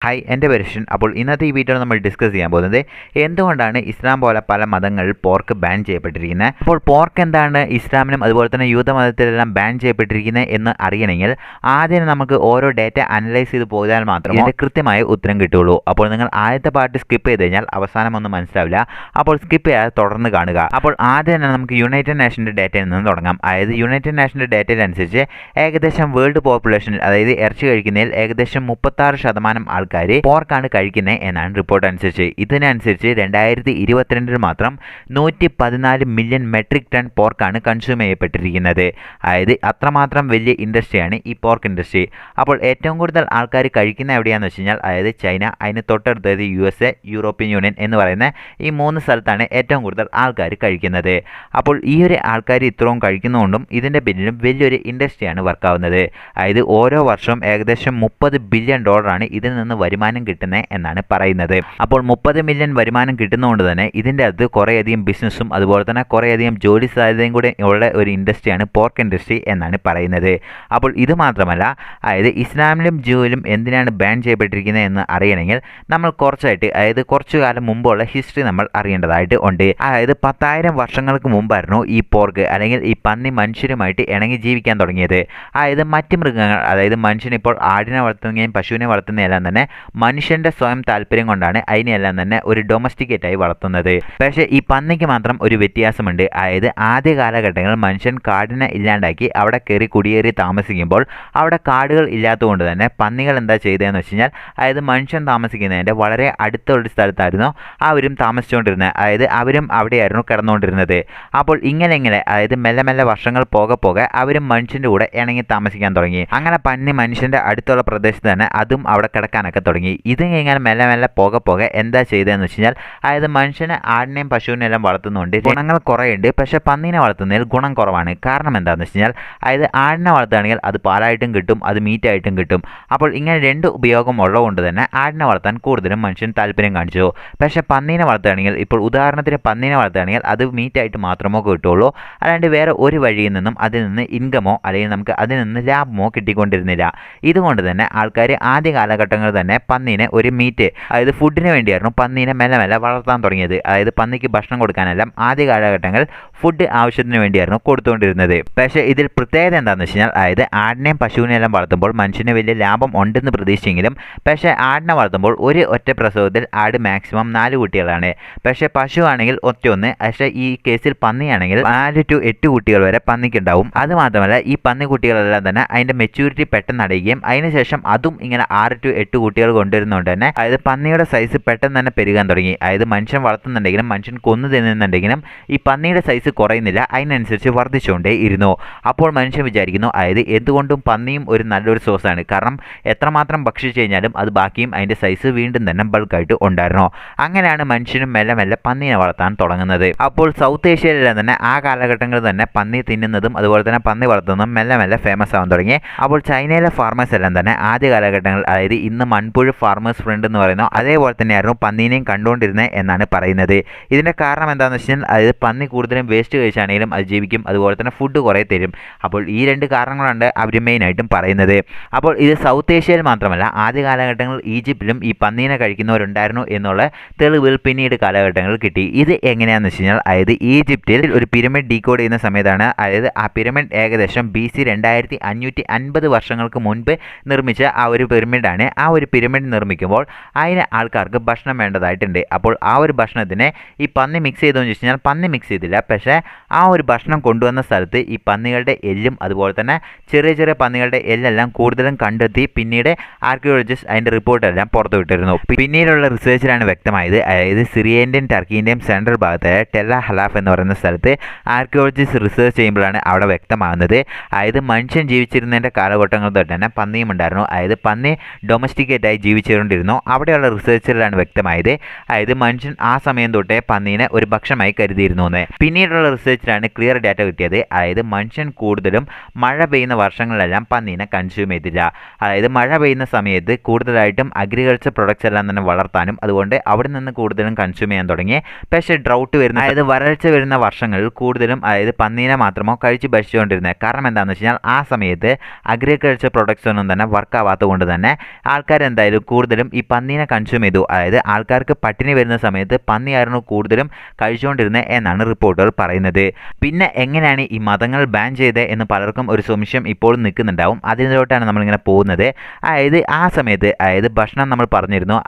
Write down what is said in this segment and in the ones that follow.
Hi, എൻ്റെ പേര് shin. അപ്പോൾ ഇന്നത്തെ ഈ വീഡിയോയിൽ നമ്മൾ ഡിസ്കസ് ചെയ്യാൻ പോകുന്നത് എന്തുകൊണ്ടാണ് ഇസ്ലാം പോലെ പല മതങ്ങളിൽ പോർക്ക് ബാൻ ചെയ്യപ്പെട്ടിരിക്കുന്നത്. അപ്പോൾ പോർക്ക് എന്താണ് ഇസ്ലാമിലും അതുപോലെ തന്നെ യൂതമതത്തിലെല്ലാം ബാൻ ചെയ്യപ്പെട്ടിരിക്കുന്നത് എന്ന് അറിയണമെങ്കിൽ ആദ്യം നമുക്ക് ഓരോ ഡേറ്റ അനലൈസ് ചെയ്ത് പോയാൽ മാത്രമേ അതിൻ്റെ കൃത്യമായ ഉത്തരം കിട്ടുള്ളൂ. അപ്പോൾ നിങ്ങൾ ആദ്യത്തെ പാർട്ട് സ്കിപ്പ് ചെയ്ത് കഴിഞ്ഞാൽ അവസാനം ഒന്നും മനസ്സിലാവില്ല. അപ്പോൾ സ്കിപ്പ് ചെയ്യാതെ തുടർന്ന് കാണുക. അപ്പോൾ ആദ്യം തന്നെ നമുക്ക് യുണൈറ്റഡ് നേഷൻ്റെ ഡേറ്റയിൽ നിന്ന് തുടങ്ങാം. അതായത് യുണൈറ്റഡ് നേഷൻ്റെ ഡേറ്റയിലനുസരിച്ച് ഏകദേശം വേൾഡ് പോപ്പുലേഷനിൽ അതായത് ഇറച്ചി കഴിക്കുന്നതിൽ ഏകദേശം 36% ആൾക്കാർ പോർക്കാണ് കഴിക്കുന്നത് എന്നാണ് റിപ്പോർട്ട് അനുസരിച്ച്. ഇതിനനുസരിച്ച് 2022 മാത്രം 114 മില്യൺ മെട്രിക് ടൺ പോർക്കാണ് കൺസ്യൂം ചെയ്യപ്പെട്ടിരിക്കുന്നത്. അതായത് അത്രമാത്രം വലിയ ഇൻഡസ്ട്രിയാണ് ഈ പോർക്ക് ഇൻഡസ്ട്രി. അപ്പോൾ ഏറ്റവും കൂടുതൽ ആൾക്കാർ കഴിക്കുന്ന എവിടെയാണെന്ന് വെച്ച് കഴിഞ്ഞാൽ അതായത് ചൈന, അതിന് തൊട്ടടുത്തത് USA, യൂറോപ്യൻ യൂണിയൻ എന്ന് പറയുന്ന ഈ 3 സ്ഥലത്താണ് ഏറ്റവും കൂടുതൽ ആൾക്കാർ കഴിക്കുന്നത്. അപ്പോൾ ഈ ഒരു ആൾക്കാർ ഇത്രയും കഴിക്കുന്നതുകൊണ്ടും ഇതിൻ്റെ പിന്നിലും വലിയൊരു ഇൻഡസ്ട്രിയാണ് വർക്കാവുന്നത്. അതായത് ഓരോ വർഷവും ഏകദേശം $30 ബില്യൺ ഇതിൽ നിന്ന് വരുമാനം കിട്ടുന്നത് എന്നാണ് പറയുന്നത്. അപ്പോൾ 30 മില്യൺ വരുമാനം കിട്ടുന്നതുകൊണ്ട് തന്നെ ഇതിൻ്റെ അകത്ത് കുറേയധികം ബിസിനസ്സും അതുപോലെ തന്നെ കുറേയധികം ജോലി സാധ്യതയും കൂടെ ഉള്ള ഒരു ഇൻഡസ്ട്രിയാണ് പോർക്ക് ഇൻഡസ്ട്രി എന്നാണ് പറയുന്നത്. അപ്പോൾ ഇത് മാത്രമല്ല, അതായത് ഇസ്ലാമിലും ജൂയിലും എന്തിനാണ് ബാൻ ചെയ്യപ്പെട്ടിരിക്കുന്നത് എന്ന് അറിയണമെങ്കിൽ നമ്മൾ അതായത് കുറച്ചു കാലം മുമ്പുള്ള ഹിസ്റ്ററി നമ്മൾ അറിയേണ്ടതായിട്ട് ഉണ്ട്. അതായത് 10,000 വർഷങ്ങൾക്ക് മുമ്പായിരുന്നു ഈ പോർക്ക് അല്ലെങ്കിൽ ഈ പന്നി മനുഷ്യരുമായിട്ട് ഇണങ്ങി ജീവിക്കാൻ തുടങ്ങിയത്. അതായത് മറ്റ് മൃഗങ്ങൾ, അതായത് മനുഷ്യനിപ്പോൾ ആടിനെ വളർത്തുകയും പശുവിനെ വളർത്തുന്നതെല്ലാം തന്നെ മനുഷ്യൻ്റെ സ്വയം താല്പര്യം കൊണ്ടാണ് അതിനെല്ലാം തന്നെ ഒരു ഡൊമസ്റ്റിക്കേറ്റായി വളർത്തുന്നത്. പക്ഷേ ഈ പന്നിക്ക് മാത്രം ഒരു വ്യത്യാസമുണ്ട്. അതായത് ആദ്യ കാലഘട്ടങ്ങളിൽ മനുഷ്യൻ കാടിനെ ഇല്ലാണ്ടാക്കി അവിടെ കുടിയേറി താമസിക്കുമ്പോൾ അവിടെ കാടുകൾ ഇല്ലാത്തതുകൊണ്ട് തന്നെ പന്നികൾ എന്താ ചെയ്തതെന്ന് വെച്ച് കഴിഞ്ഞാൽ അതായത് മനുഷ്യൻ താമസിക്കുന്നതിൻ്റെ വളരെ അടുത്തുള്ള സ്ഥലത്തായിരുന്നു അവരും താമസിച്ചുകൊണ്ടിരുന്നത്. അതായത് അവരും അവിടെയായിരുന്നു കിടന്നുകൊണ്ടിരുന്നത്. അപ്പോൾ ഇങ്ങനെ അതായത് മെല്ലെ മെല്ലെ വർഷങ്ങൾ പോകെ അവരും മനുഷ്യൻ്റെ കൂടെ ഇണങ്ങി താമസിക്കാൻ തുടങ്ങി. അങ്ങനെ പന്നി മനുഷ്യൻ്റെ അടുത്തുള്ള പ്രദേശത്ത് തന്നെ അതും അവിടെ കിടക്കാനൊക്കെ തുടങ്ങി. ഇത് കഴിഞ്ഞാൽ മെല്ലെ മെല്ലെ പോകെ എന്താ ചെയ്തതെന്ന് വെച്ച് കഴിഞ്ഞാൽ അതായത് മനുഷ്യനെ ആടിനെയും പശുവിനെയും എല്ലാം വളർത്തുന്നുണ്ട് ഗുണങ്ങൾ കുറേയുണ്ട്. പക്ഷേ പന്നീനെ വളർത്തുന്നതിൽ ഗുണം കുറവാണ്. കാരണം എന്താണെന്ന് വെച്ച് കഴിഞ്ഞാൽ അതായത് ആടിനെ വളർത്തുകയാണെങ്കിൽ അത് പാലായിട്ടും കിട്ടും, അത് മീറ്റായിട്ടും കിട്ടും. അപ്പോൾ ഇങ്ങനെ 2 ഉപയോഗം ഉള്ളതുകൊണ്ട് തന്നെ ആടിനെ വളർത്താൻ കൂടുതലും മനുഷ്യൻ താല്പര്യം കാണിച്ചു. പക്ഷേ പന്നീനെ വളർത്തുകയാണെങ്കിൽ, ഇപ്പോൾ ഉദാഹരണത്തിന് പന്നീനെ വളർത്തുകയാണെങ്കിൽ അത് മീറ്റായിട്ട് മാത്രമേ കിട്ടുള്ളൂ. അല്ലാണ്ട് വേറെ ഒരു വഴിയിൽ നിന്നും അതിൽ നിന്ന് ഇൻകമോ അല്ലെങ്കിൽ നമുക്ക് അതിൽ നിന്ന് ലാഭമോ കിട്ടിക്കൊണ്ടിരുന്നില്ല. ഇതുകൊണ്ട് തന്നെ ആൾക്കാർ ആദ്യ കാലഘട്ടങ്ങളിൽ തന്നെ പന്നീനെ ഒരു മീറ്റ്, അതായത് ഫുഡിന് വേണ്ടിയായിരുന്നു പന്നീനെ മെല്ലെ മെല്ലെ വളർത്താൻ തുടങ്ങിയത്. അതായത് പന്നിക്ക് ഭക്ഷണം കൊടുക്കാനെല്ലാം ആദ്യ കാലഘട്ടങ്ങളിൽ ഫുഡ് ആവശ്യത്തിന് വേണ്ടിയായിരുന്നു കൊടുത്തുകൊണ്ടിരുന്നത്. പക്ഷേ ഇതിൽ പ്രത്യേകത എന്താണെന്ന് വെച്ച് കഴിഞ്ഞാൽ അതായത് ആടിനെയും പശുവിനെയും എല്ലാം വളർത്തുമ്പോൾ മനുഷ്യന് വലിയ ലാഭം ഉണ്ടെന്ന് പ്രതീക്ഷിച്ചെങ്കിലും പക്ഷേ ആടിനെ വളർത്തുമ്പോൾ ഒറ്റ പ്രസവത്തിൽ ആട് മാക്സിമം 4 കുട്ടികളാണ്. പക്ഷേ പശു ആണെങ്കിൽ ഒറ്റ1. പക്ഷേ ഈ കേസിൽ പന്നിയാണെങ്കിൽ 4 to 8 കുട്ടികൾ വരെ പന്നിക്കുണ്ടാവും. അതുമാത്രമല്ല ഈ പന്നി കുട്ടികളെല്ലാം തന്നെ അതിൻ്റെ മെച്യൂരിറ്റി പെട്ടെന്ന് അടയുകയും അതിനുശേഷം അതും ഇങ്ങനെ 6 to 8 കുട്ടികൾ കൊണ്ടുവരുന്നതുകൊണ്ട് തന്നെ അതായത് പന്നിയുടെ സൈസ് പെട്ടെന്ന് തന്നെ പെരുകാൻ തുടങ്ങി. അതായത് മനുഷ്യൻ വളർത്തുന്നുണ്ടെങ്കിലും മനുഷ്യൻ കൊന്നു തിന്നുന്നുണ്ടെങ്കിലും ഈ പന്നിയുടെ സൈസ് കുറയുന്നില്ല, അതിനനുസരിച്ച് വർദ്ധിച്ചുകൊണ്ടേ ഇരുന്നു. അപ്പോൾ മനുഷ്യൻ വിചാരിക്കുന്നു അതായത് എന്തുകൊണ്ടും പന്നിയും ഒരു നല്ലൊരു സോഴ്സാണ്. കാരണം എത്രമാത്രം ഭക്ഷിച്ചു കഴിഞ്ഞാലും അത് ബാക്കിയും അതിൻ്റെ സൈസ് വീണ്ടും തന്നെ ബൾക്കായിട്ട് ഉണ്ടായിരുന്നു. അങ്ങനെയാണ് മനുഷ്യനും മെല്ലെ മെല്ലെ പന്നീനെ വളർത്താൻ തുടങ്ങുന്നത്. അപ്പോൾ സൗത്ത് ഏഷ്യയിലെല്ലാം തന്നെ ആ കാലഘട്ടങ്ങളിൽ തന്നെ പന്നി തിന്നുന്നതും അതുപോലെ തന്നെ പന്നി വളർത്തുന്നതും മെല്ലെ മെല്ലെ ഫേമസ് ആവാൻ തുടങ്ങി. അപ്പോൾ ചൈനയിലെ ഫാർമേഴ്സ് എല്ലാം തന്നെ ആദ്യ കാലഘട്ടങ്ങളിൽ അതായത് ഇന്ന് മൺപുഴ ഫാർമേഴ്സ് ഫ്രണ്ട് എന്ന് പറയുന്നു അതേപോലെ തന്നെയായിരുന്നു പന്നീനെയും കണ്ടുകൊണ്ടിരുന്നത് എന്നാണ് പറയുന്നത്. ഇതിൻ്റെ കാരണം എന്താണെന്ന് വെച്ചാൽ അതായത് പന്നി കൂടുതലും വേസ്റ്റ് കഴിച്ചാണെങ്കിലും അത് ജീവിക്കും, അതുപോലെ തന്നെ ഫുഡ് കുറേ തരും. അപ്പോൾ ഈ 2 കാരണങ്ങളുണ്ട് അവർ മെയിനായിട്ടും പറയുന്നത്. അപ്പോൾ ഇത് സൗത്ത് ഏഷ്യയിൽ മാത്രമല്ല ആദ്യ കാലഘട്ടങ്ങളിൽ ഈജിപ്തിലും ഈ പന്നീനെ കഴിക്കുന്നവരുണ്ടായിരുന്നു എന്നുള്ള തെളിവുകൾ പിന്നീട് കാലഘട്ടങ്ങളിൽ കിട്ടി. ഇത് എങ്ങനെയാണെന്ന് വെച്ച് കഴിഞ്ഞാൽ അതായത് ഈജിപ്തിൽ ഒരു പിരമിഡ് ഡീകോഡ് ചെയ്യുന്ന സമയത്താണ്, അതായത് ആ പിരമിഡ് ഏകദേശം BC 2550 വർഷങ്ങൾക്ക് മുൻപ് നിർമ്മിച്ച ആ ഒരു പിരമിഡാണ്. ആ ഒരു പിരമിഡ് നിർമ്മിക്കുമ്പോൾ അതിന് ആൾക്കാർക്ക് ഭക്ഷണം വേണ്ടതായിട്ടുണ്ട്. അപ്പോൾ ആ ഒരു ഭക്ഷണത്തിന് ഈ പന്നി മിക്സ് ചെയ്തതെന്ന് വെച്ച് കഴിഞ്ഞാൽ പന്നി മിക്സ് ചെയ്തില്ല. പക്ഷേ ആ ഒരു ഭക്ഷണം കൊണ്ടുവന്ന സ്ഥലത്ത് ഈ പന്നികളുടെ എല്ലും അതുപോലെ തന്നെ ചെറിയ പന്നികളുടെ എല്ലെല്ലാം കൂടുതലും കണ്ടെത്തി പിന്നീട് ആർക്കിയോളജിസ്റ്റ് അതിൻ്റെ റിപ്പോർട്ടെല്ലാം പുറത്തുവിട്ടിരുന്നു. പിന്നീടുള്ള റിസർച്ചിലാണ് വ്യക്തമായത് അതായത് സിറിയൻ്റെയും ടർക്കിൻ്റെയും സെൻട്രൽ ഭാഗത്തായ ടെല്ല ഹലാഫ് എന്ന് പറയുന്ന സ്ഥലത്ത് ആർക്കിയോളജിസ്റ്റ് റിസർച്ച് ചെയ്യുമ്പോഴാണ് അവിടെ വ്യക്തമാകുന്നത് അതായത് മനുഷ്യൻ ജീവിച്ചിരുന്നതിൻ്റെ കാലഘട്ടങ്ങൾ തൊട്ട് തന്നെ പന്നിയും ഉണ്ടായിരുന്നു. അതായത് പന്നി ഡൊമസ്റ്റിക്കേറ്റായി ജീവിച്ചുകൊണ്ടിരുന്നു. അവിടെയുള്ള റിസർച്ചിലാണ് വ്യക്തമായത് അതായത് മനുഷ്യൻ ആ സമയം തൊട്ടേ പന്നീനെ ഒരു ഭക്ഷണമായി കരുതിയിരുന്നു എന്ന്. പിന്നീടുള്ള റിസർച്ചിലാണ് ക്ലിയർ ഡാറ്റ കിട്ടിയത് അതായത് മനുഷ്യൻ കൂടുതലും മഴ പെയ്യുന്ന വർഷങ്ങളിലെല്ലാം പന്നീനെ കൺസ്യൂം ചെയ്തില്ല. അതായത് മഴ പെയ്യുന്ന സമയത്ത് കൂടുതലായിട്ടും അഗ്രികൾച്ചർ പ്രൊഡക്ട്സ് എല്ലാം തന്നെ വളർത്താനും അതുകൊണ്ട് അവിടെ നിന്ന് കൂടുതലും കൺസ്യൂം ചെയ്യാൻ തുടങ്ങി. പക്ഷേ ഡ്രൗട്ട് വരുന്ന അതായത് വരൾച്ച വരുന്ന വർഷങ്ങളിൽ കൂടുതലും അതായത് പന്നീനെ മാത്രമോ കഴിച്ച് ഭക്ഷിച്ചുകൊണ്ടിരുന്നത്. കാരണം എന്താണെന്ന് വെച്ച് കഴിഞ്ഞാൽ ആ സമയത്ത് അഗ്രികൾച്ചർ പ്രൊഡക്ട്സ് ഒന്നും തന്നെ വർക്കാവാത്തത് കൊണ്ട് തന്നെ ആൾക്കാർ എന്തായാലും കൂടുതലും ഈ പന്നീനെ കൺസ്യൂം ചെയ്തു. അതായത് ആൾക്കാർക്ക് പട്ടിണി വരുന്ന സമയത്ത് പന്നിയായിരുന്നു കൂടുതലും കഴിച്ചുകൊണ്ടിരുന്നത് എന്നാണ് റിപ്പോർട്ടുകൾ പറയുന്നത്. പിന്നെ എങ്ങനെയാണ് ഈ മതങ്ങൾ ബാൻ ചെയ്തത് എന്ന് പലർക്കും ഒരു സംശയം ഇപ്പോഴും നിൽക്കുന്നുണ്ടാവും. അതിലോട്ടാണ് നമ്മളിങ്ങനെ പോകുന്നത്. അതായത് ആ സമയത്ത് ഭക്ഷണം നമ്മൾ പറഞ്ഞിരുന്നു,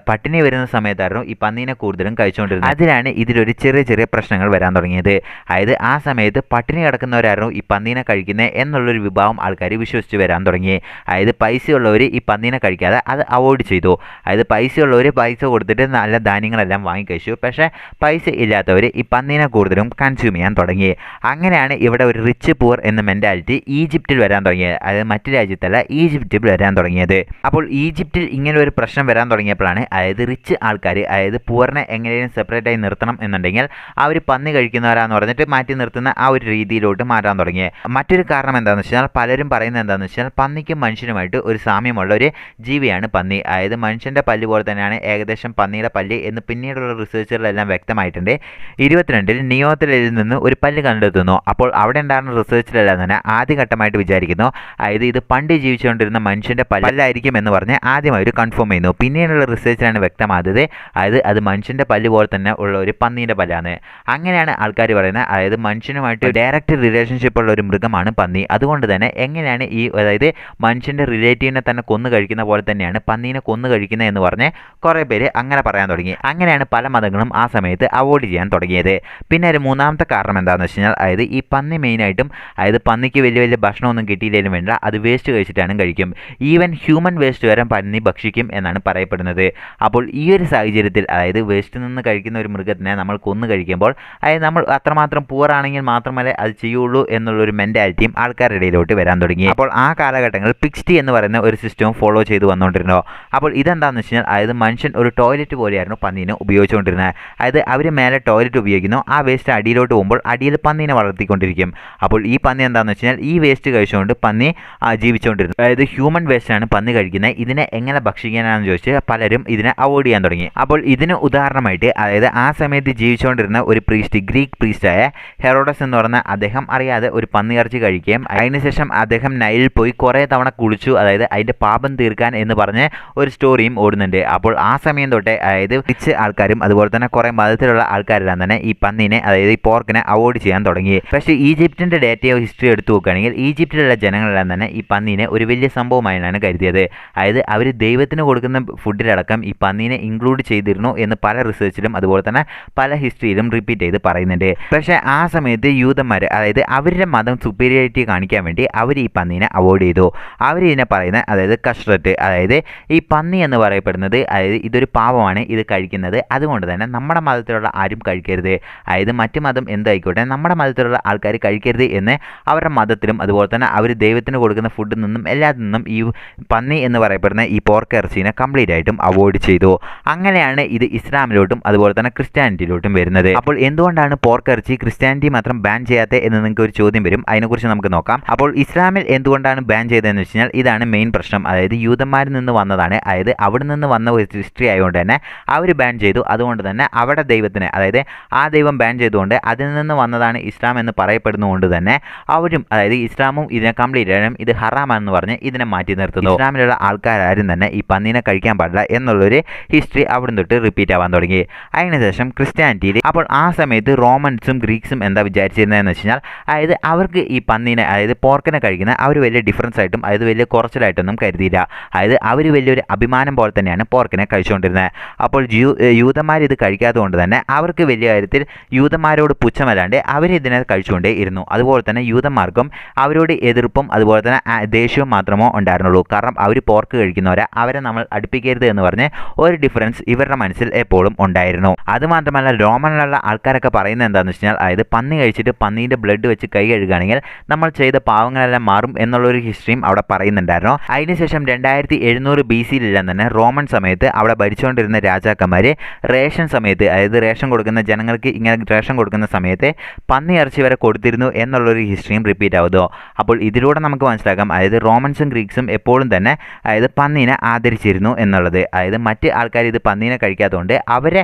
പട്ടിണി വരുന്ന സമയത്തായിരുന്നു ഈ പന്നീനെ കൂടുതലും കഴിച്ചുകൊണ്ടിരുന്നത്. അതിലാണ് ഇതിലൊരു ചെറിയ ചെറിയ പ്രശ്നങ്ങൾ വരാൻ തുടങ്ങിയത്. ആ സമയത്ത് പട്ടിണി കിടക്കുന്നവരായിരുന്നു ഈ പന്നീനെ കഴിക്കുന്നത് എന്നുള്ളൊരു വിഭാഗം ആൾക്കാർ വിശ്വസിച്ച് വരാൻ തുടങ്ങി. പൈസയുള്ളവർ ഈ പന്നീനെ കഴിക്കാതെ അത് അവോയ്ഡ് ചെയ്തു. പൈസയുള്ളവർ പൈസ കൊടുത്തിട്ട് നല്ല ധാന്യങ്ങളെല്ലാം വാങ്ങിക്കഴിച്ചു. പക്ഷേ പൈസ ഇല്ലാത്തവർ ഈ പന്നീനെ കൂടുതലും കൺസ്യൂം ചെയ്യാൻ തുടങ്ങി. അങ്ങനെയാണ് ഇവിടെ ഒരു റിച്ച് പൂർ എന്ന മെൻറ്റാലിറ്റി ഈജിപ്തിൽ വരാൻ തുടങ്ങിയത്. അതായത് മറ്റു രാജ്യത്തല്ല, ഈജിപ്തിൽ വരാൻ തുടങ്ങിയത്. അപ്പോൾ ഈജിപ്തിൽ ഇങ്ങനെ ഒരു പ്രശ്നം വരാൻ തുടങ്ങിയപ്പോഴാണ് റിച്ച് ആൾക്കാർ പൂറിനെ എങ്ങനെയും സെപ്പറേറ്റ് ആയി നിർത്തണം എന്നുണ്ടെങ്കിൽ അവർ പന്നി കഴിക്കുന്നവരാന്ന് പറഞ്ഞിട്ട് മാറ്റി നിർത്തുന്ന ആ ഒരു രീതിയിലോട്ട് മാറാൻ തുടങ്ങി. മറ്റൊരു കാരണം എന്താണെന്ന് വെച്ചാൽ പലരും പറയുന്നത് എന്താണെന്ന് വെച്ചാൽ പന്നിക്കും മനുഷ്യനുമായിട്ട് ഒരു സാമ്യമുള്ള ഒരു ജീവിയാണ് പന്നി. മനുഷ്യൻ്റെ പല്ല് പോലെ തന്നെയാണ് ഏകദേശം പന്നിയുടെ പല്ല് എന്ന് പിന്നീടുള്ള റിസർച്ചുകളിലെല്ലാം വ്യക്തമായിട്ടുണ്ട്. 22 നിയോത്തലിൽ നിന്ന് ഒരു പല്ല് കണ്ടെത്തുന്നു. അപ്പോൾ അവിടെ ഉണ്ടായിരുന്ന റിസർച്ചിലെല്ലാം തന്നെ ആദ്യഘട്ടമായിട്ട് വിചാരിക്കുന്നു ഇത് പണ്ട് ജീവിച്ചുകൊണ്ടിരുന്ന മനുഷ്യൻ്റെ പല്ലായിരിക്കും എന്ന് പറഞ്ഞ് ആദ്യമായി ഒരു കൺഫേം ചെയ്യുന്നു. പിന്നീടുള്ള റിസർച്ചിലാണ് വ്യക്തമായത് അത് മനുഷ്യൻ്റെ പല്ല് പോലെ തന്നെ ഉള്ള ഒരു പന്നീൻ്റെ പല്ലാണ്. അങ്ങനെയാണ് ആൾക്കാർ പറയുന്നത് മനുഷ്യനുമായിട്ട് ഡയറക്റ്റ് റിലേഷൻഷിപ്പ് ഉള്ള ഒരു മൃഗമാണ് പന്നി. അതുകൊണ്ട് തന്നെ എങ്ങനെയാണ് മനുഷ്യൻ്റെ റിലേറ്റീവിനെ തന്നെ കൊന്നു കഴിക്കുന്ന പോലെ തന്നെയാണ് പന്നീനെ കൊന്നു കഴിക്കുന്നത് എന്ന് പറഞ്ഞ് കുറേ പേര് അങ്ങനെ പറയാൻ തുടങ്ങി. അങ്ങനെയാണ് പല മതങ്ങളും ആ സമയത്ത് അവോയ്ഡ് ചെയ്യാൻ തുടങ്ങിയത്. പിന്നെ ഒരു മൂന്നാമത്തെ കാരണം എന്താണെന്ന് വെച്ച് കഴിഞ്ഞാൽ ഈ പന്നി മെയിനായിട്ടും പന്നിക്ക് വലിയ വലിയ ഭക്ഷണമൊന്നും കിട്ടിയില്ലെങ്കിലും വേണ്ട, അത് വേസ്റ്റ് കഴിച്ചിട്ടാണ് കഴിക്കും. ഈവൻ ഹ്യൂമൻ വേസ്റ്റ് വരെ പന്നി ഭക്ഷിക്കും എന്നാണ് പറയപ്പെടുന്നത്. അപ്പോൾ ഈ ഒരു സാഹചര്യത്തിൽ വേസ്റ്റ് നിന്ന് കഴിക്കുന്ന ഒരു മൃഗത്തിനെ നമ്മൾ കൊന്നു കഴിക്കുമ്പോൾ നമ്മൾ അത്രമാത്രം പൂറാണെങ്കിൽ മാത്രമല്ലേ അത് ചെയ്യുള്ളൂ എന്നുള്ളൊരു മെൻറ്റാലിറ്റിയും ആൾക്കാരുടെ ഇടയിലോട്ട് വരാൻ തുടങ്ങി. അപ്പോൾ ആ കാലഘട്ടങ്ങളിൽ പിക്സ്റ്റി എന്ന് പറയുന്ന ഒരു സിസ്റ്റവും ഫോളോ ചെയ്ത് വന്നുകൊണ്ടിരുന്നു. അപ്പോൾ ഇതെന്താണെന്ന് വെച്ച് കഴിഞ്ഞാൽ മനുഷ്യൻ ഒരു ടോയ്ലറ്റ് പോലെയായിരുന്നു പന്നീനെ ഉപയോഗിച്ചുകൊണ്ടിരുന്നത്. അവർ മേലെ ടോയ്ലറ്റ് ഉപയോഗിക്കുന്നു, ആ വേസ്റ്റ് അടിയിലോട്ട് പോകുമ്പോൾ അടിയിൽ പന്നീനെ വളർത്തിക്കൊണ്ടിരിക്കും. അപ്പോൾ ഈ പന്നി എന്താണെന്ന് വെച്ച് കഴിഞ്ഞാൽ ഈ വേസ്റ്റ് കഴിച്ചുകൊണ്ട് പന്നി ജീവിച്ചുകൊണ്ടിരുന്നു. ഹ്യൂമൻ വേസ്റ്റാണ് പന്നി കഴിക്കുന്നത്. ഇതിനെ എങ്ങനെ ഭക്ഷിക്കാനാണെന്ന് ചോദിച്ച് പലരും ഇതിനെ അവോയ്ഡ് ചെയ്യാൻ തുടങ്ങി. അപ്പോൾ ഇതിന് ഉദാഹരണമായിട്ട് ആ സമയത്ത് ജീവിച്ചുകൊണ്ടിരുന്ന ഒരു ഗ്രീക്ക് പ്രീസ്റ്റായ ഹെറോഡസ് എന്ന് പറഞ്ഞ അദ്ദേഹം അറിയാതെ ഒരു പന്നിയിറച്ചി കഴിക്കുകയും അതിനുശേഷം അദ്ദേഹം നൈലിൽ പോയി കുറേ തവണ കുളിച്ചു, അതിൻ്റെ പാപം തീർക്കാൻ എന്ന് പറഞ്ഞ് ഒരു സ്റ്റോറിയും ഓടുന്നുണ്ട്. അപ്പോൾ ആ സമയം തൊട്ടേ റിച്ച് ആൾക്കാരും അതുപോലെ തന്നെ കുറേ മതത്തിലുള്ള ആൾക്കാരെല്ലാം തന്നെ ഈ പന്നീനെ ഈ പോർക്കിനെ അവോയ്ഡ് ചെയ്യാൻ തുടങ്ങി. പക്ഷേ ഈജിപ്തിൻ്റെ ഡേറ്റയോ ഹിസ്റ്ററി എടുത്തു നോക്കുകയാണെങ്കിൽ ഈജിപ്തിലുള്ള ജനങ്ങളെല്ലാം തന്നെ ഈ പന്നീനെ ഒരു വലിയ സംഭവമായാണ് കരുതിയത്. അവർ ദൈവത്തിന് കൊടുക്കുന്ന ഫുഡിലടക്കം ഈ പന്നീനെ ഇൻക്ലൂഡ് ചെയ്തിരുന്നു എന്ന് പല റിസർച്ചിലും അതുപോലെ തന്നെ പല ഹിസ്റ്ററിയിലും റിപ്പീറ്റ് ചെയ്ത് പറയുന്നുണ്ട്. പക്ഷേ ആ സമയത്ത് യൂതന്മാർ അവരുടെ മതം സുപ്പീരിയോറിറ്റി കാണിക്കാൻ വേണ്ടി അവർ ഈ പന്നീനെ അവോയ്ഡ് ചെയ്തു. അവരിതിനെ പറയുന്നത് കഷ്റത്ത്, ഈ പന്നി എന്ന് പറയപ്പെടുന്നത് ഇതൊരു പാവമാണ്, ഇത് കഴിക്കുന്നത്, അതുകൊണ്ട് തന്നെ നമ്മുടെ മതത്തിലുള്ള ആരും കഴിക്കരുത്, മറ്റു മതം എന്തായിക്കോട്ടെ നമ്മുടെ മതത്തിലുള്ള ആൾക്കാർ കഴിക്കരുത് എന്ന് അവരുടെ മതത്തിലും അതുപോലെ തന്നെ അവർ ദൈവത്തിന് കൊടുക്കുന്ന ഫുഡിൽ നിന്നും എല്ലാത്തിൽ നിന്നും ഈ പന്നി എന്ന് പറയപ്പെടുന്ന ഈ പോർക്ക് ഇറച്ചിനെ കംപ്ലീറ്റ് ആയിട്ടും അവോയ്ഡ് ചെയ്തു. അങ്ങനെയാണ് ഇത് ഇസ്ലാമിലോട്ടും അതുപോലെ തന്നെ ക്രിസ്ത്യാനിറ്റിയിലോട്ടും വരുന്നത്. അപ്പോൾ എന്തുകൊണ്ടാണ് പോർക്ക് ഇറച്ചി ക്രിസ്ത്യാനിറ്റി മാത്രം ബാൻ ചെയ്യാത്തത് എന്ന് നിങ്ങൾക്ക് ഒരു ചോദ്യം വരും. അതിനെക്കുറിച്ച് നമുക്ക് നോക്കാം. അപ്പോൾ ഇസ്ലാമിൽ എന്തുകൊണ്ടാണ് ബാൻ ചെയ്തതെന്ന് വെച്ച് കഴിഞ്ഞാൽ ഇതാണ് മെയിൻ പ്രശ്നം. യൂതന്മാരിൽ നിന്ന് വന്നതാണ്. അവിടെ നിന്ന് വന്ന ഒരു ഹിസ്റ്ററി ആയതുകൊണ്ട് തന്നെ അവർ ബാൻ ചെയ്തു. അതുകൊണ്ട് തന്നെ അവിടെ ദൈവത്തിന് ആ ദൈവം ബാൻ ചെയ്തുകൊണ്ട് അതിൽ നിന്ന് വന്നതാണ് ഇസ്ലാം എന്ന് പറയപ്പെടുന്നതുകൊണ്ട് തന്നെ അവരും ഇസ്ലാമും ഇതിനെ കംപ്ലീറ്റ് ചെയ്യണം, ഇത് ഹറാമാണെന്ന് പറഞ്ഞ് ഇതിനെ മാറ്റി നിർത്തുന്നു. ഇസ്ലാമിലുള്ള ആൾക്കാരും തന്നെ ഈ പന്നീനെ കഴിക്കാൻ പാടില്ല എന്നുള്ളൊരു ഹിസ്റ്ററി അവിടെ തൊട്ട് റിപ്പീറ്റ് ആവാൻ തുടങ്ങി. അതിനുശേഷം ക്രിസ്ത്യാനിറ്റിയിൽ അപ്പോൾ ആ സമയത്ത് റോമൻസും ഗ്രീക്സും എന്താ വിചാരിച്ചിരുന്നതെന്ന് വെച്ച് കഴിഞ്ഞാൽ അവർക്ക് ഈ പന്നീനെ പോർക്കിനെ കഴിക്കുന്ന അവർ വലിയ ഡിഫറൻസ് ആയിട്ടും വലിയ കുറച്ചിലായിട്ടൊന്നും കരുതിയില്ല. അവർ വലിയൊരു അഭിമാനം പോലെ തന്നെയാണ് പോർക്കിനെ കഴിച്ചുകൊണ്ടിരുന്നത്. അപ്പോൾ യൂതന്മാർ ഇത് കഴിക്കാത്തത് കൊണ്ട് തന്നെ അവർക്ക് വലിയ കാര്യത്തിൽ യൂതന്മാരോട് പുച്ഛമല്ലാണ്ട് അവരിതിനെ കഴിച്ചുകൊണ്ടേ ഇരുന്നു. അതുപോലെ തന്നെ യൂതന്മാർക്കും അവരോട് എതിർപ്പും അതുപോലെ തന്നെ ദേഷ്യവും മാത്രമോ ഉണ്ടായിരുന്നുള്ളൂ. കാരണം അവർ പോർക്ക് കഴിക്കുന്നവരെ അവരെ നമ്മൾ അടുപ്പിക്കരുത് എന്ന് പറഞ്ഞ് ഒരു ഡിഫറൻസ് ഇവരുടെ മനസ്സിൽ എപ്പോഴും ഉണ്ടായിരുന്നു. അതുമാത്രമല്ല റോമനിലുള്ള ആൾക്കാരൊക്കെ പറയുന്നത് എന്താണെന്ന് വെച്ച് കഴിഞ്ഞാൽ പന്നി കഴിച്ചിട്ട് പന്നീൻ്റെ ബ്ലഡ് വെച്ച് കൈ കഴുകുകയാണെങ്കിൽ നമ്മൾ ചെയ്ത പാവങ്ങളെല്ലാം മാറും എന്നുള്ളൊരു ഹിസ്റ്ററിയും അവിടെ പറയുന്നുണ്ടായിരുന്നു. അതിനുശേഷം 2700 BC തന്നെ റോമൻ സമയത്ത് അവിടെ ഭരിച്ചുകൊണ്ടിരുന്ന രാജാക്കന്മാർ റേഷൻ സമയത്ത് റേഷൻ കൊടുക്കുന്ന ജനങ്ങൾക്ക് ഇങ്ങനെ റേഷൻ കൊടുക്കുന്ന സമയത്ത് പന്നി ഇറച്ചി വരെ കൊടുത്തിരുന്നു എന്നുള്ളൊരു ഹിസ്റ്ററിയും റിപ്പീറ്റ് ആവുന്നു. അപ്പോൾ ഇതിലൂടെ നമുക്ക് മനസ്സിലാക്കാം റോമൻസും ഗ്രീക്സും എപ്പോഴും തന്നെ പന്നീനെ ആദരിച്ചിരുന്നു എന്നുള്ളത്. മറ്റ് ആൾക്കാർ ഇത് പന്നീനെ കഴിക്കാത്തതുകൊണ്ട് അവർ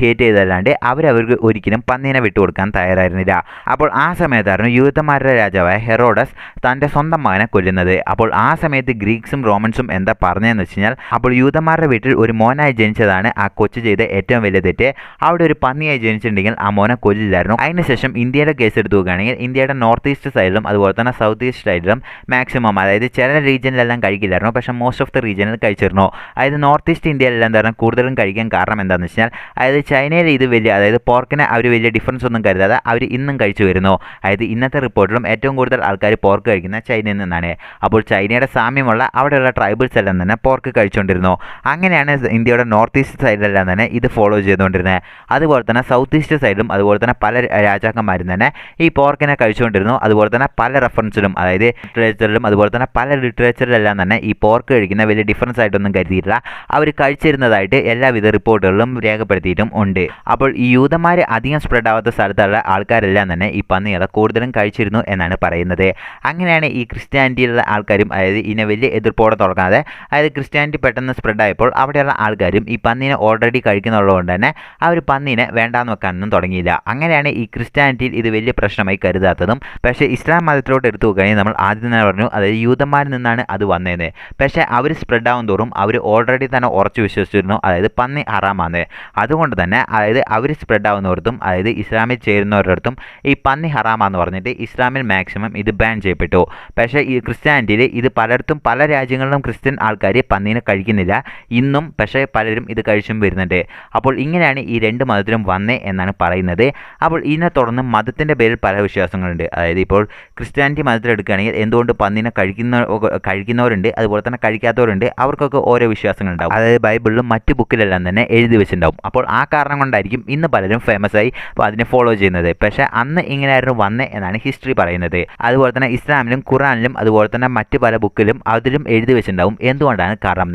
ഹേറ്റ് ചെയ്തല്ലാണ്ട് അവർക്ക് ഒരിക്കലും പന്നീനെ വിട്ടുകൊടുക്കാൻ തയ്യാറായിരുന്നില്ല. അപ്പോൾ ആ സമയത്തായിരുന്നു യൂതന്മാരുടെ രാജാവായ ഹെറോഡസ് തൻ്റെ സ്വന്തം മകനെ കൊല്ലുന്നത്. അപ്പോൾ ആ സമയത്ത് ഗ്രീക്സും റോമൻസും ന്യൂസും എന്താ പറഞ്ഞതെന്ന് വെച്ച് കഴിഞ്ഞാൽ, അപ്പോൾ യൂതന്മാരുടെ വീട്ടിൽ ഒരു മോനായി ജനിച്ചതാണ് ആ കൊച്ചു ചെയ്ത ഏറ്റവും വലിയ തെറ്റ്. അവിടെ ഒരു പന്നിയായി ജനിച്ചിട്ടുണ്ടെങ്കിൽ ആ മോനെ കൊല്ലില്ലായിരുന്നു. അതിനുശേഷം ഇന്ത്യയുടെ കേസ് എടുത്ത് നോക്കുകയാണെങ്കിൽ ഇന്ത്യയുടെ നോർത്ത് ഈസ്റ്റ് സൈഡിലും അതുപോലെ തന്നെ സൗത്ത് ഈസ്റ്റ് സൈഡിലും മാക്സിമം, അതായത് ചില റീജിയനിലെല്ലാം കഴിക്കില്ലായിരുന്നു, പക്ഷേ മോസ്റ്റ് ഓഫ് ദ റീജിയനിൽ കഴിച്ചിരുന്നു. അതായത് നോർത്ത് ഈസ്റ്റ് ഇന്ത്യയിലെല്ലാം എന്താ പറയുക കൂടുതലും കഴിക്കാൻ കാരണം എന്താണെന്ന് വെച്ചാൽ, അതായത് ചൈനയിൽ ഇത് വലിയ, അതായത് പോർക്കിനെ അവർ വലിയ ഡിഫറൻസ് ഒന്നും കരുതാതെ അവർ ഇന്നും കഴിച്ചു വരുന്നു. അതായത് ഇന്നത്തെ റിപ്പോർട്ടിലും ഏറ്റവും കൂടുതൽ ആൾക്കാർ പോർക്ക് കഴിക്കുന്ന ചൈനയിൽ നിന്നാണ്. അപ്പോൾ ചൈനയുടെ സാമ്യമുള്ള അവിടെയുള്ള ട്രൈബൽസ് എല്ലാം തന്നെ പോർക്ക് കഴിച്ചുകൊണ്ടിരുന്നു. അങ്ങനെയാണ് ഇന്ത്യയുടെ നോർത്ത് ഈസ്റ്റ് സൈഡിലെല്ലാം തന്നെ ഇത് ഫോളോ ചെയ്തുകൊണ്ടിരുന്നത്. അതുപോലെ തന്നെ സൗത്ത് ഈസ്റ്റ് സൈഡിലും അതുപോലെ തന്നെ പല രാജാക്കന്മാരും തന്നെ ഈ പോർക്കിനെ കഴിച്ചുകൊണ്ടിരുന്നു. അതുപോലെ തന്നെ പല റെഫറൻസിലും, അതായത് ലിറ്ററേച്ചറിലും അതുപോലെ തന്നെ പല ലിറ്ററേച്ചറിലെല്ലാം തന്നെ ഈ പോർക്ക് കഴിക്കുന്ന വലിയ ഡിഫറൻസ് ആയിട്ടൊന്നും കരുതിയിട്ടില്ല. അവർ കഴിച്ചിരുന്നതായിട്ട് എല്ലാവിധ റിപ്പോർട്ടുകളിലും രേഖപ്പെടുത്തിയിട്ടും ഉണ്ട്. അപ്പോൾ ഈ യൂതന്മാർ അധികം സ്പ്രെഡ് ആവാത്ത സ്ഥലത്തുള്ള ആൾക്കാരെല്ലാം തന്നെ ഈ പന്നികളെ കൂടുതലും കഴിച്ചിരുന്നു എന്നാണ് പറയുന്നത്. അങ്ങനെയാണ് ഈ ക്രിസ്ത്യാനിറ്റിയിലുള്ള ആൾക്കാരും, അതായത് ഇതിനെ വലിയ എതിർപ്പോടെ തുടങ്ങാതെ, അതായത് ക്രിസ്ത്യാനിറ്റി പെട്ടെന്ന് സ്പ്രെഡ് ആയപ്പോൾ അവിടെയുള്ള ആൾക്കാരും ഈ പന്നീനെ ഓൾറെഡി കഴിക്കുന്നുള്ളതുകൊണ്ട് തന്നെ അവർ പന്നീനെ വേണ്ടാന്ന് വെക്കാനൊന്നും തുടങ്ങിയില്ല. അങ്ങനെയാണ് ഈ ക്രിസ്ത്യാനിറ്റിയിൽ ഇത് വലിയ പ്രശ്നമായി കരുതാത്തതും. പക്ഷേ ഇസ്ലാം മതത്തിലോട്ട് എടുത്തു നോക്കുകയാണെങ്കിൽ നമ്മൾ ആദ്യം തന്നെ പറഞ്ഞു, അതായത് യൂതന്മാരിൽ നിന്നാണ് അത് വന്നതെന്ന്. പക്ഷേ അവർ സ്പ്രെഡ് ആവും തോറും അവർ ഓൾറെഡി തന്നെ ഉറച്ചു വിശ്വസിച്ചിരുന്നു, അതായത് പന്നി ഹറാമാണ്. അതുകൊണ്ട് തന്നെ അതായത് അവർ സ്പ്രെഡ് ആവുന്നവരടുത്തും, അതായത് ഇസ്ലാമിൽ ചേരുന്നവരുടെ ഈ പന്നി ഹറാമാന്ന് പറഞ്ഞിട്ട് ഇസ്ലാമിൽ മാക്സിമം ഇത് ബാൻ ചെയ്യപ്പെട്ടു. പക്ഷേ ഈ ക്രിസ്ത്യാനിറ്റിയിൽ ഇത് പലയിടത്തും പല രാജ്യങ്ങളിലും ക്രിസ്ത്യൻ ആൾക്കാർ പന്നീനെ കഴിക്കുന്നില്ല ഇന്നും, പക്ഷേ പലരും ഇത് കഴിച്ചും വരുന്നുണ്ട്. അപ്പോൾ ഇങ്ങനെയാണ് ഈ രണ്ട് മതത്തിലും വന്നേ എന്നാണ് പറയുന്നത്. അപ്പോൾ ഇതിനെ തുടർന്ന് മതത്തിൻ്റെ പേരിൽ പല വിശ്വാസങ്ങളുണ്ട്. അതായത് ഇപ്പോൾ ക്രിസ്ത്യാനിറ്റി മതത്തിൽ എടുക്കുകയാണെങ്കിൽ എന്തുകൊണ്ട് പന്നീനെ കഴിക്കുന്നവരുണ്ട്, അതുപോലെ തന്നെ കഴിക്കാത്തവരുണ്ട്. അവർക്കൊക്കെ ഓരോ വിശ്വാസങ്ങളുണ്ടാവും. അതായത് ബൈബിളിലും മറ്റ് ബുക്കിലെല്ലാം തന്നെ എഴുതി വെച്ചിട്ടുണ്ടാവും. അപ്പോൾ ആ കാരണം കൊണ്ടായിരിക്കും ഇന്ന് പലരും ഫേമസ് ആയി അപ്പോൾ അതിനെ ഫോളോ ചെയ്യുന്നത്. പക്ഷേ അന്ന് ഇങ്ങനെയായിരുന്നു വന്നേ എന്നാണ് ഹിസ്റ്ററി പറയുന്നത്. അതുപോലെ തന്നെ ഇസ്ലാമിലും ഖുറാനിലും അതുപോലെ തന്നെ മറ്റ് പല ബുക്കിലും അതിലും എഴുതി വെച്ചിട്ടുണ്ടാവും എന്തുകൊണ്ടാണ് കാരണം.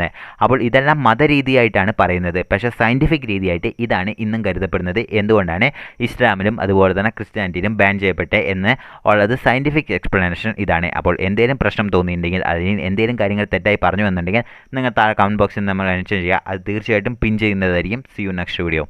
അപ്പോൾ ഇതെല്ലാം മതരീതിയായിട്ടാണ് പറയുന്നത്. പക്ഷേ സയൻറ്റിഫിക് രീതിയായിട്ട് ഇതാണ് ഇന്നും കരുതപ്പെടുന്നത്. എന്തുകൊണ്ടാണ് ഇസ്ലാമിലും അതുപോലെ തന്നെ ക്രിസ്ത്യാനിറ്റിയിലും ബാൻ ചെയ്യപ്പെട്ടെ എന്ന് ഉള്ളത് സയൻറ്റിഫിക് എക്സ്പ്ലനേഷൻ ഇതാണ്. അപ്പോൾ എന്തെങ്കിലും പ്രശ്നം തോന്നിയിട്ടുണ്ടെങ്കിൽ, അതിന് എന്തെങ്കിലും കാര്യങ്ങൾ തെറ്റായി പറഞ്ഞു എന്നുണ്ടെങ്കിൽ നിങ്ങൾ താഴെ കമൻറ്റ് ബോക്സിൽ നമ്മൾ മെൻഷൻ ചെയ്യുക. അത് തീർച്ചയായിട്ടും പിൻ ചെയ്യുന്നതായിരിക്കും. See you next video.